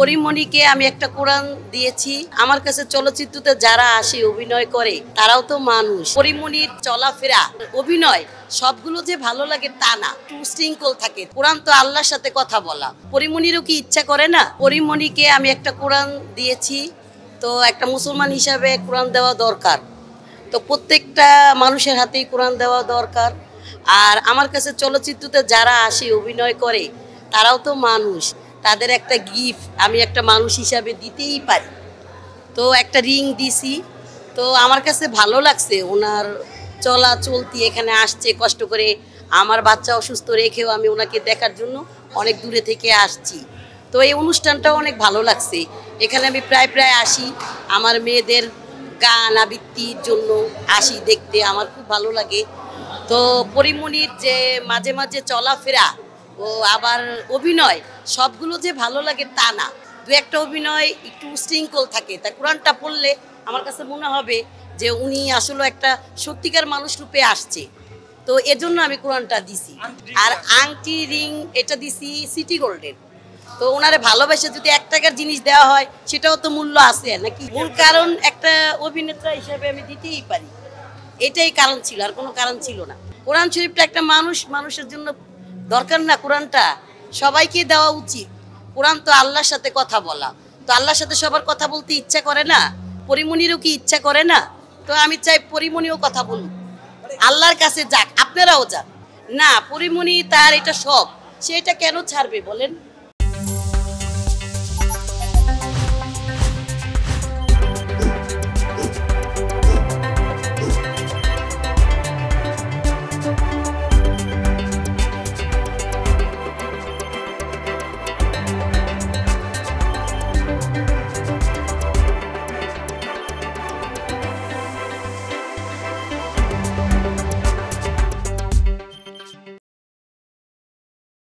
পরিমণিকে আমি একটা কোরআন দিয়েছি। আমার কাছে চলচ্চিত্রতে যারা আসে অভিনয় করে তারাও তো মানুষ। পরিমণির চলাফেরা, অভিনয় সবগুলো যে ভালো লাগে তা না, একটু শৃঙ্খল থাকে। কোরআন তো আল্লাহর সাথে কথা বলা। পরিমণিরও কি ইচ্ছা করে না? পরিমণিকে আমি একটা কোরআন দিয়েছি, তো একটা মুসলমান হিসাবে কোরআন দেওয়া দরকার। তো প্রত্যেকটা মানুষের হাতেই কোরআন দেওয়া দরকার। আর আমার কাছে চলচ্চিত্রতে যারা আসে অভিনয় করে তারাও তো মানুষ, তাদের একটা গিফট আমি একটা মানুষ হিসাবে দিতেই পারি। তো একটা রিং দিছি, তো আমার কাছে ভালো লাগছে। ওনার চলতি এখানে আসছে কষ্ট করে, আমার বাচ্চা অসুস্থ রেখেও আমি ওনাকে দেখার জন্য অনেক দূরে থেকে আসছি। তো এই অনুষ্ঠানটাও অনেক ভালো লাগছে। এখানে আমি প্রায় আসি, আমার মেয়েদের গান আবৃত্তির জন্য আসি দেখতে, আমার খুব ভালো লাগে। তো পরিমণির যে মাঝে মাঝে চলাফেরা ও আবার অভিনয় সবগুলো যে ভালো লাগে তা না, দু একটা অভিনয় একটু শৃঙ্খল থাকে। তা কোরআনটা পড়লে আমার কাছে মনে হবে যে উনি আসলে একটা সত্যিকার মানুষ রূপে আসছে। তো এজন্য আমি কোরআনটা দিছি। আর আংটি রিং এটা দিছি সিটি গোল্ডের। তো ওনারে ভালোবাসে যদি 1 টাকার জিনিস দেওয়া হয় সেটাও তো মূল্য আছে নাকি? মূল কারণ একটা অভিনেতা হিসেবে আমি দিতেই পারি, এটাই কারণ ছিল, আর কোনো কারণ ছিল না। কোরআন শরীফটা একটা মানুষের জন্য দরকার না? কোরআনটা সবাইকে দেওয়া উচিত। কোরআন তো আল্লাহর সাথে কথা বলা, তো আল্লাহর সাথে সবার কথা বলতে ইচ্ছা করে না? পরিমণিরও কি ইচ্ছা করে না? তো আমি চাই পরিমণিও কথা বলুক, আল্লাহর কাছে যাক, আপনারাও যান। না, পরিমণি তার এটা শখ, সে এটা কেন ছাড়বে বলেন?